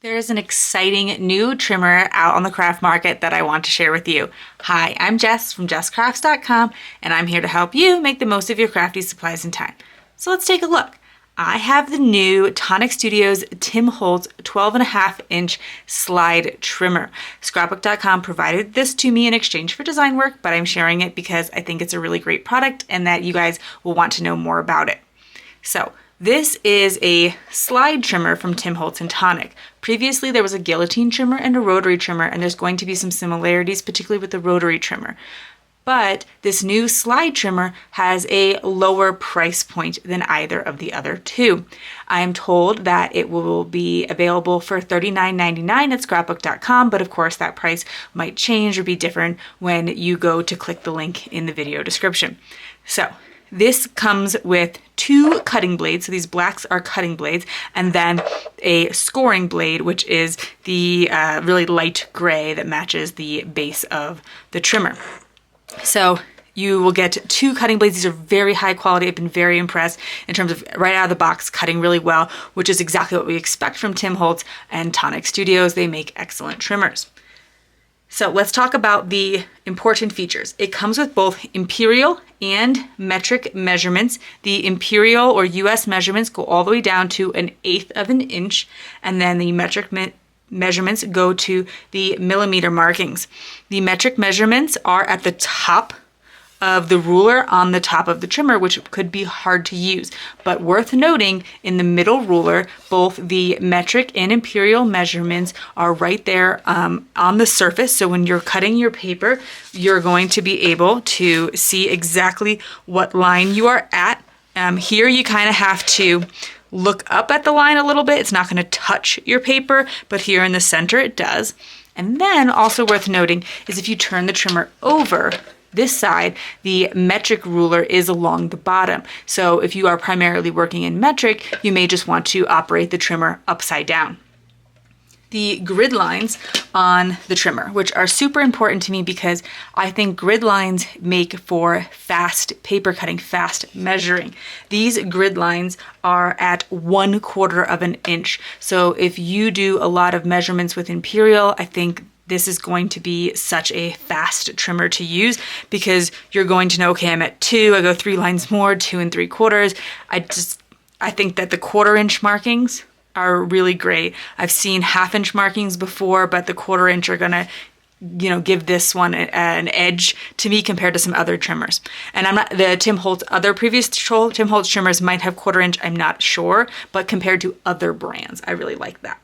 There's an exciting new trimmer out on the craft market that I want to share with you. Hi, I'm Jess from JessCrafts.com, and I'm here to help you make the most of your crafty supplies and time. So let's take a look. I have the new Tonic Studios Tim Holtz 12.5-inch slide trimmer. Scrapbook.com provided this to me in exchange for design work, but I'm sharing it because I think it's a really great product and that you guys will want to know more about it. So, this is a slide trimmer from Tim Holtz and Tonic. Previously, there was a guillotine trimmer and a rotary trimmer, and there's going to be some similarities, particularly with the rotary trimmer. But this new slide trimmer has a lower price point than either of the other two. I am told that it will be available for $39.99 at scrapbook.com, but of course that price might change or be different when you go to click the link in the video description. So, this comes with two cutting blades, so these blacks are cutting blades, and then a scoring blade, which is the really light gray that matches the base of the trimmer. So you will get two cutting blades. These are very high quality. I've been very impressed in terms of right out of the box cutting really well, which is exactly what we expect from Tim Holtz and Tonic Studios. They make excellent trimmers. So let's talk about the important features. It comes with both imperial and metric measurements. The imperial or US measurements go all the way down to 1/8 of an inch, and then the metric measurements go to the millimeter markings. The metric measurements are at the top of the ruler on the top of the trimmer, which could be hard to use. But worth noting, in the middle ruler, both the metric and imperial measurements are right there on the surface. So when you're cutting your paper, you're going to be able to see exactly what line you are at. Here you kind of have to look up at the line a little bit. It's not going to touch your paper, but here in the center it does. And then also worth noting is if you turn the trimmer over, this side, the metric ruler is along the bottom. So if you are primarily working in metric, you may just want to operate the trimmer upside down. The grid lines on the trimmer, which are super important to me because I think grid lines make for fast paper cutting, fast measuring. These grid lines are at 1/4 of an inch. So if you do a lot of measurements with imperial, I think this is going to be such a fast trimmer to use because you're going to know, okay, I'm at 2, I go 3 lines more, 2 3/4. I think that the 1/4-inch markings are really great. I've seen 1/2-inch markings before, but the 1/4-inch are gonna, give this one an edge to me compared to some other trimmers. And I'm not, the previous Tim Holtz trimmers might have 1/4-inch, I'm not sure, but compared to other brands, I really like that.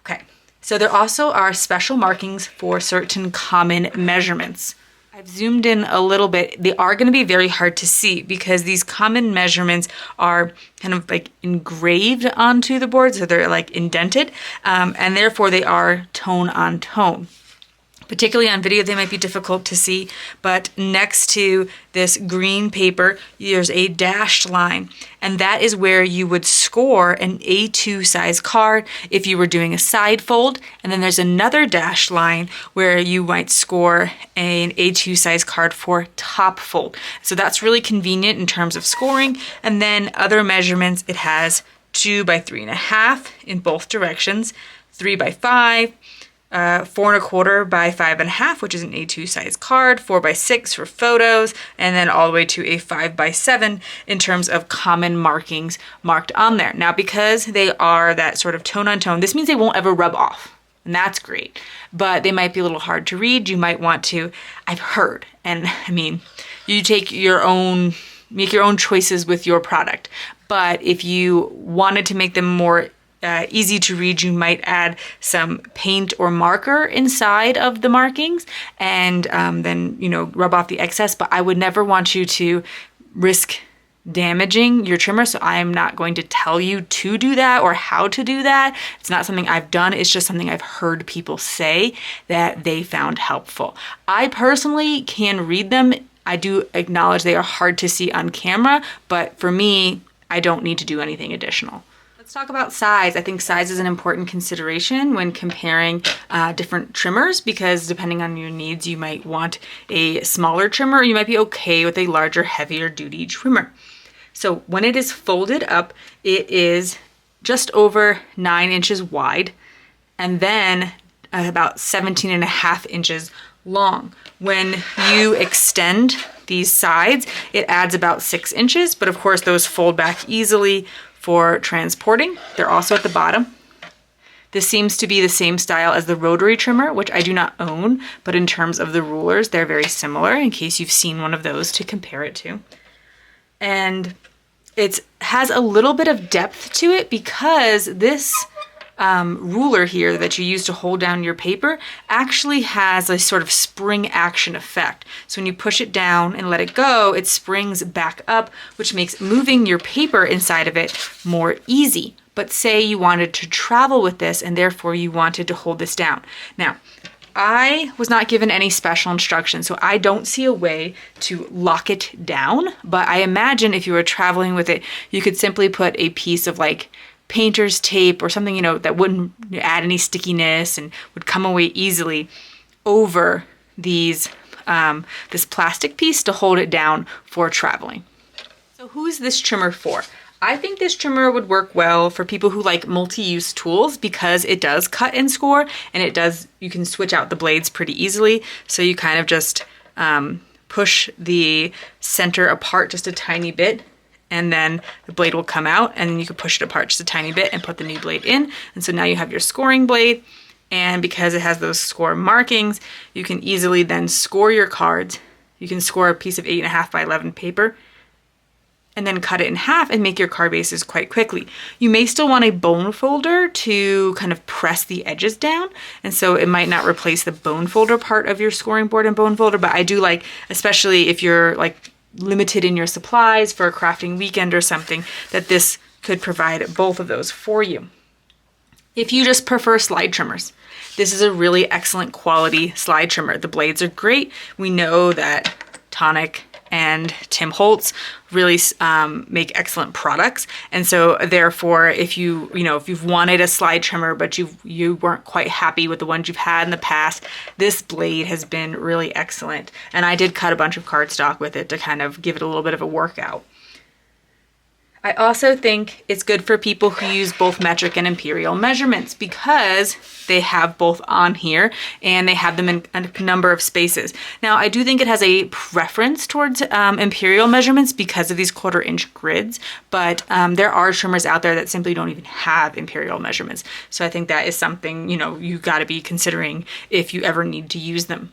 Okay. So there also are special markings for certain common measurements. I've zoomed in a little bit. They are going to be very hard to see because these common measurements are kind of like engraved onto the board, so they're like indented, and therefore they are tone on tone. Particularly on video, they might be difficult to see, but next to this green paper, there's a dashed line, and that is where you would score an A2 size card if you were doing a side fold, and then there's another dashed line where you might score an A2 size card for top fold. So that's really convenient in terms of scoring, and then other measurements, it has 2 by 3.5 in both directions, 3 by 5, 4 1/4 by 5.5, which is an A2 size card, 4 by 6 for photos, and then all the way to a 5 by 7 in terms of common markings marked on there. Now, because they are that sort of tone on tone, this means they won't ever rub off, and that's great. But they might be a little hard to read. You might want to, I've heard, and I mean, you make your own choices with your product. But if you wanted to make them more easy to read, you might add some paint or marker inside of the markings and then, rub off the excess. But I would never want you to risk damaging your trimmer, so I am not going to tell you to do that or how to do that. It's not something I've done. It's just something I've heard people say that they found helpful. I personally can read them. I do acknowledge they are hard to see on camera, but for me, I don't need to do anything additional. Let's talk about size. I think size is an important consideration when comparing different trimmers because depending on your needs, you might want a smaller trimmer or you might be okay with a larger, heavier duty trimmer. So when it is folded up, it is just over 9 inches wide and then about 17.5 inches long. When you extend these sides, it adds about 6 inches, but of course those fold back easily for transporting. They're also at the bottom. This seems to be the same style as the rotary trimmer, which I do not own, but in terms of the rulers, they're very similar in case you've seen one of those to compare it to. And it has a little bit of depth to it because this ruler here that you use to hold down your paper actually has a sort of spring action effect. So when you push it down and let it go, it springs back up, which makes moving your paper inside of it more easy. But say you wanted to travel with this and therefore you wanted to hold this down. Now, I was not given any special instructions, so I don't see a way to lock it down, but I imagine if you were traveling with it, you could simply put a piece of like painter's tape or something, that wouldn't add any stickiness and would come away easily over these this plastic piece to hold it down for traveling. So who is this trimmer for? I think this trimmer would work well for people who like multi-use tools because it does cut and score, and you can switch out the blades pretty easily. So you kind of just push the center apart just a tiny bit, and then the blade will come out, and then you can push it apart just a tiny bit and put the new blade in. And so now you have your scoring blade, and because it has those score markings, you can easily then score your cards. You can score a piece of 8.5 by 11 paper, and then cut it in half and make your card bases quite quickly. You may still want a bone folder to kind of press the edges down, and so it might not replace the bone folder part of your scoring board and bone folder, but I do like, especially if you're like limited in your supplies for a crafting weekend or something, that this could provide both of those for you. If you just prefer slide trimmers, this is a really excellent quality slide trimmer. The blades are great. We know that Tonic and Tim Holtz really make excellent products, and so therefore if you've wanted a slide trimmer but you weren't quite happy with the ones you've had in the past, this blade has been really excellent, and I did cut a bunch of cardstock with it to kind of give it a little bit of a workout. I also think it's good for people who use both metric and imperial measurements because they have both on here and they have them in a number of spaces. Now, I do think it has a preference towards imperial measurements because of these 1/4 inch grids, but there are trimmers out there that simply don't even have imperial measurements. So I think that is something, you got to be considering if you ever need to use them.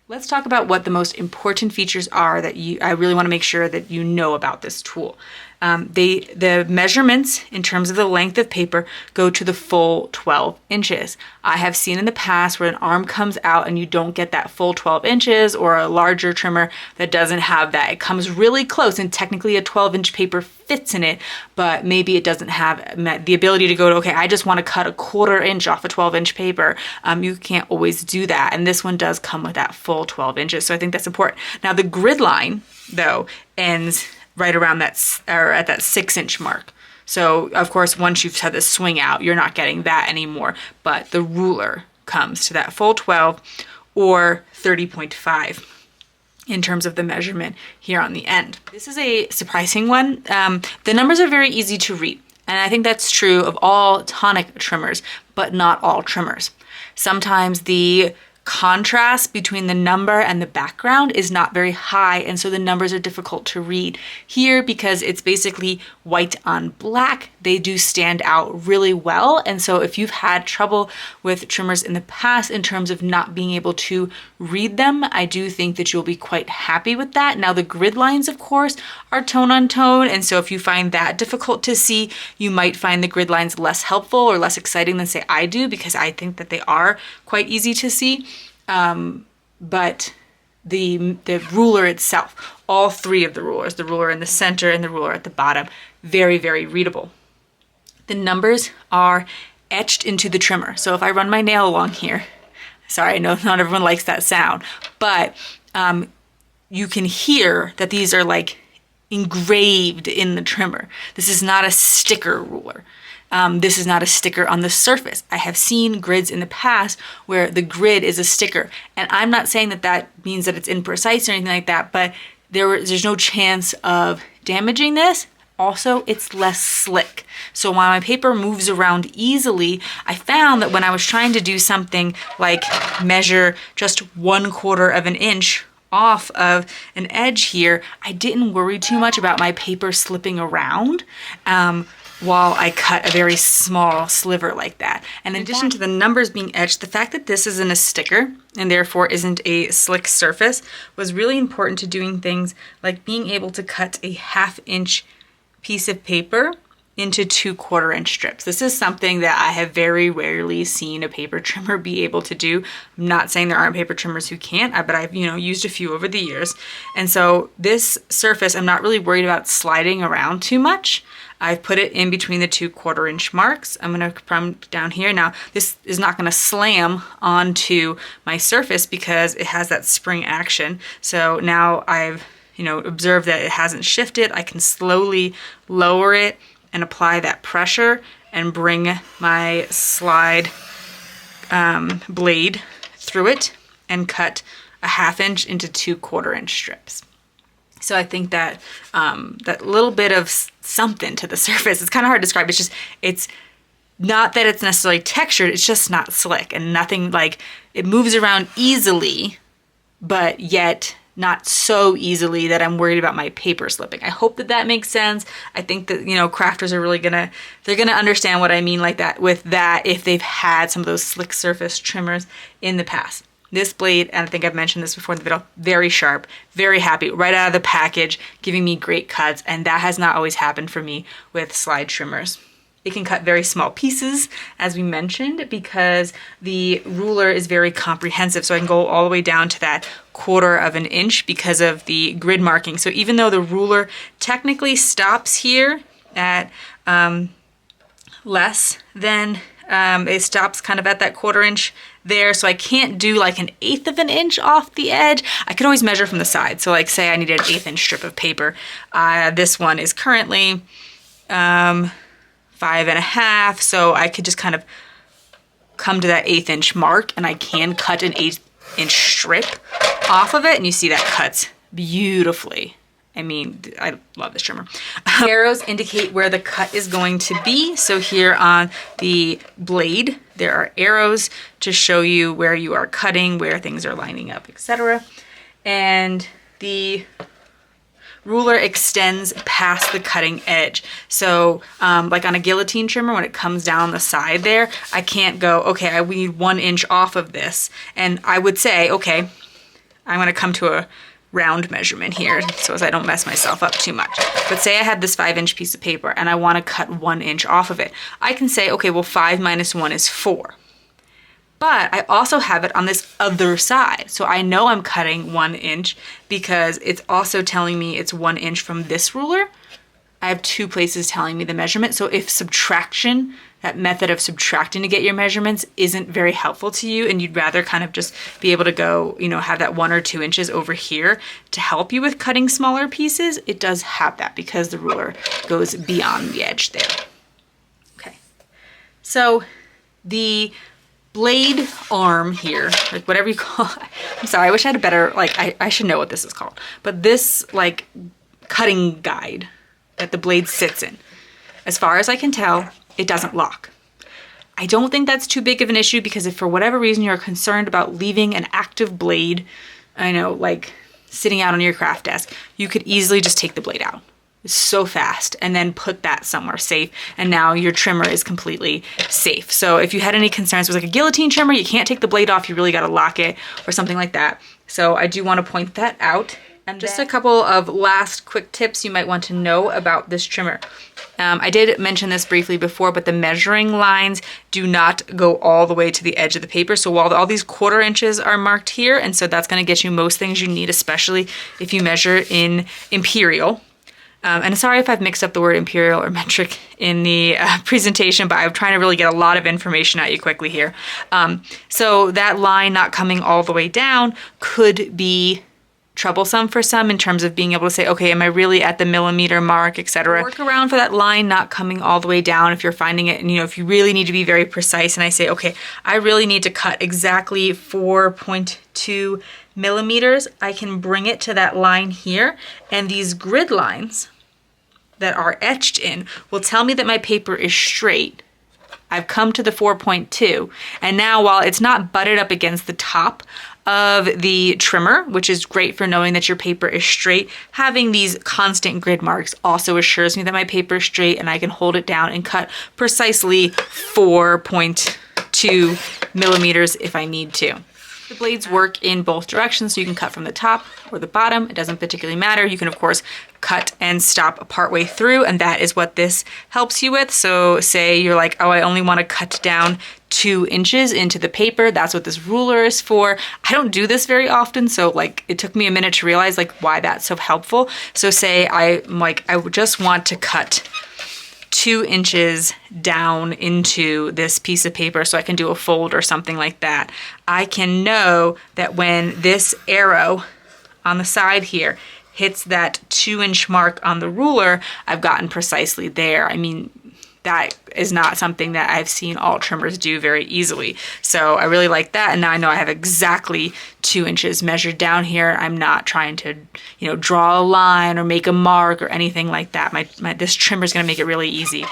Let's talk about what the most important features are that I really want to make sure that you know about this tool. The measurements in terms of the length of paper go to the full 12 inches. I have seen in the past where an arm comes out and you don't get that full 12 inches, or a larger trimmer that doesn't have that. It comes really close, and technically a 12-inch paper fits in it, but maybe it doesn't have the ability to go to, okay, I just want to cut a 1/4 inch off a 12-inch paper. You can't always do that, and this one does come with that full 12 inches, so I think that's important. Now the grid line, though, ends right around at that 6-inch mark. So of course, once you've had this swing out, you're not getting that anymore, but the ruler comes to that full 12 or 30.5 in terms of the measurement here on the end. This is a surprising one. The numbers are very easy to read, and I think that's true of all Tonic trimmers, but not all trimmers. Sometimes the contrast between the number and the background is not very high, and so the numbers are difficult to read. Here, because it's basically white on black, they do stand out really well, and so if you've had trouble with trimmers in the past in terms of not being able to read them, I do think that you'll be quite happy with that. Now the grid lines, of course, are tone on tone, and so if you find that difficult to see, you might find the grid lines less helpful or less exciting than, say, I do, because I think that they are quite easy to see. But the ruler itself, all three of the rulers, the ruler in the center and the ruler at the bottom, very, very readable. The numbers are etched into the trimmer. So if I run my nail along here, sorry, I know not everyone likes that sound, but you can hear that these are like engraved in the trimmer. This is not a sticker ruler. This is not a sticker on the surface. I have seen grids in the past where the grid is a sticker, and I'm not saying that that means that it's imprecise or anything like that, but there's no chance of damaging this. Also, it's less slick. So while my paper moves around easily, I found that when I was trying to do something like measure just 1/4 of an inch off of an edge here, I didn't worry too much about my paper slipping around while I cut a very small sliver like that. And in addition to the numbers being etched, the fact that this isn't a sticker and therefore isn't a slick surface was really important to doing things like being able to cut a 1/2 inch piece of paper into 2/4 inch strips. This is something that I have very rarely seen a paper trimmer be able to do. I'm not saying there aren't paper trimmers who can't, but I've used a few over the years. And so this surface, I'm not really worried about sliding around too much. I've put it in between the 2/4 inch marks. I'm gonna come down here. Now, this is not gonna slam onto my surface because it has that spring action. So now I've observed that it hasn't shifted. I can slowly lower it and apply that pressure and bring my slide blade through it and cut a 1/2 inch into 2/4 inch strips. So I think that that little bit of something to the surface, it's kind of hard to describe. It's not that it's necessarily textured, it's just not slick and nothing like, it moves around easily, but yet not so easily that I'm worried about my paper slipping. I hope that that makes sense. I think that, crafters are really they're gonna understand what I mean like that with that if they've had some of those slick surface trimmers in the past. This blade, and I think I've mentioned this before in the video, very sharp, very happy, right out of the package, giving me great cuts, and that has not always happened for me with slide trimmers. It can cut very small pieces, as we mentioned, because the ruler is very comprehensive, so I can go all the way down to that 1/4 inch because of the grid marking. So even though the ruler technically stops here at less than, it stops kind of at that 1/4 inch there, so I can't do like an 1/8 inch off the edge. I could always measure from the side. So like say I needed an 1/8 inch strip of paper. This one is currently 5.5, so I could just kind of come to that 1/8 inch mark and I can cut an 1/8 inch strip off of it, and you see that cuts beautifully. I mean, I love this trimmer. Arrows indicate where the cut is going to be. So here on the blade, there are arrows to show you where you are cutting, where things are lining up, etc. And the ruler extends past the cutting edge. So like on a guillotine trimmer, when it comes down the side there, I can't go, okay, we need 1 inch off of this. And I would say, okay, I'm gonna come to a round measurement here so as I don't mess myself up too much. But say I had this 5 inch piece of paper and I want to cut 1 inch off of it. I can say, okay, well 5 minus 1 is 4. But I also have it on this other side. So I know I'm cutting 1 inch because it's also telling me it's 1 inch from this ruler. I have 2 places telling me the measurement. So if subtraction, that method of subtracting to get your measurements isn't very helpful to you and you'd rather kind of just be able to go, have that 1 or 2 inches over here to help you with cutting smaller pieces, it does have that because the ruler goes beyond the edge there. Okay, so the blade arm here, like whatever you call it, I'm sorry, I wish I had a better, I should know what this is called, but this like cutting guide that the blade sits in, as far as I can tell, it doesn't lock. I don't think that's too big of an issue because if for whatever reason you're concerned about leaving an active blade, like sitting out on your craft desk, you could easily just take the blade out. It's so fast and then put that somewhere safe and now your trimmer is completely safe. So if you had any concerns with like a guillotine trimmer, you can't take the blade off, you really gotta lock it or something like that. So I do wanna point that out. And just a couple of last quick tips you might want to know about this trimmer. I did mention this briefly before, but the measuring lines do not go all the way to the edge of the paper. So while all these 1/4 inches are marked here, and so that's gonna get you most things you need, especially if you measure in imperial. And sorry if I've mixed up the word imperial or metric in the presentation, but I'm trying to really get a lot of information at you quickly here. So that line not coming all the way down could be troublesome for some in terms of being able to say, okay, am I really at the millimeter mark, etc. Work around for that line not coming all the way down if you're finding it, and if you really need to be very precise and I say, okay, I really need to cut exactly 4.2 millimeters, I can bring it to that line here, and these grid lines that are etched in will tell me that my paper is straight. I've come to the 4.2, and now while it's not butted up against the top of the trimmer, which is great for knowing that your paper is straight, having these constant grid marks also assures me that my paper is straight and I can hold it down and cut precisely 4.2 millimeters if I need to. The blades work in both directions, so you can cut from the top or the bottom. It doesn't particularly matter. You can, of course, cut and stop partway through, and that is what this helps you with. So say you're like, oh, I only want to cut down 2 inches into the paper. That's what this ruler is for. I don't do this very often, so like it took me a minute to realize like why that's so helpful. So say I'm like, I would just want to cut 2 inches down into this piece of paper so I can do a fold or something like that. I can know that when this arrow on the side here hits that 2-inch mark on the ruler, I've gotten precisely there. I mean, that is not something that I've seen all trimmers do very easily. So I really like that. And now I know I have exactly 2 inches measured down here. I'm not trying to, draw a line or make a mark or anything like that. This trimmer is going to make it really easy.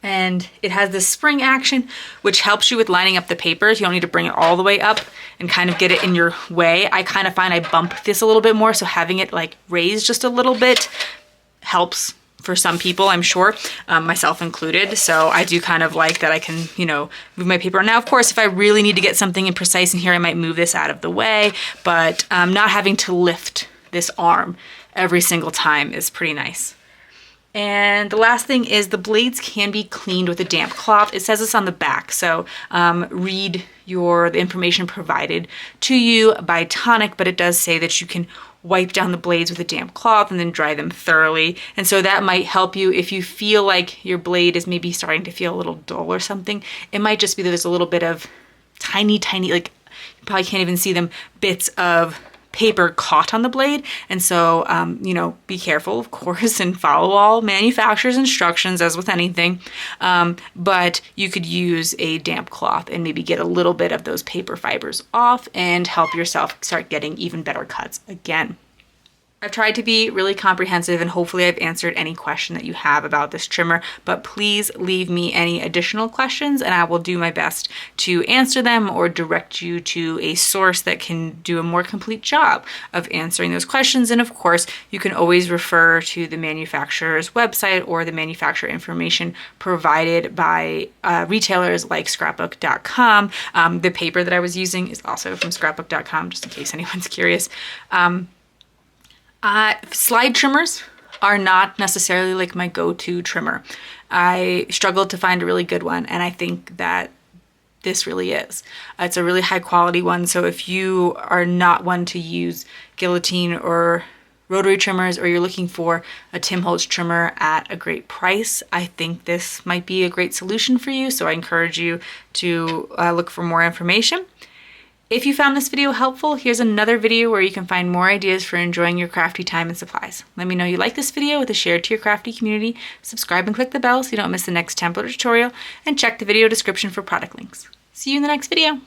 And it has this spring action, which helps you with lining up the papers. You don't need to bring it all the way up and kind of get it in your way. I kind of find I bump this a little bit more, so having it like raised just a little bit helps for some people, I'm sure, myself included. So I do kind of like that I can, move my paper. Now, of course, if I really need to get something imprecise in here, I might move this out of the way, but not having to lift this arm every single time is pretty nice. And the last thing is the blades can be cleaned with a damp cloth. It says this on the back, so read the information provided to you by Tonic, but it does say that you can wipe down the blades with a damp cloth and then dry them thoroughly. And so that might help you if you feel like your blade is maybe starting to feel a little dull or something. It might just be that there's a little bit of tiny, like you probably can't even see them, bits of paper caught on the blade. And so, be careful, of course, and follow all manufacturer's instructions as with anything. But you could use a damp cloth and maybe get a little bit of those paper fibers off and help yourself start getting even better cuts again. I've tried to be really comprehensive and hopefully I've answered any question that you have about this trimmer, but please leave me any additional questions and I will do my best to answer them or direct you to a source that can do a more complete job of answering those questions. And of course, you can always refer to the manufacturer's website or the manufacturer information provided by retailers like scrapbook.com. The paper that I was using is also from scrapbook.com, just in case anyone's curious. Slide trimmers are not necessarily like my go-to trimmer. I struggled to find a really good one, and I think that this really is. It's a really high quality one, so if you are not one to use guillotine or rotary trimmers, or you're looking for a Tim Holtz trimmer at a great price, I think this might be a great solution for you, so I encourage you to look for more information. If you found this video helpful, here's another video where you can find more ideas for enjoying your crafty time and supplies. Let me know you like this video with a share to your crafty community, subscribe and click the bell so you don't miss the next template or tutorial, and check the video description for product links. See you in the next video.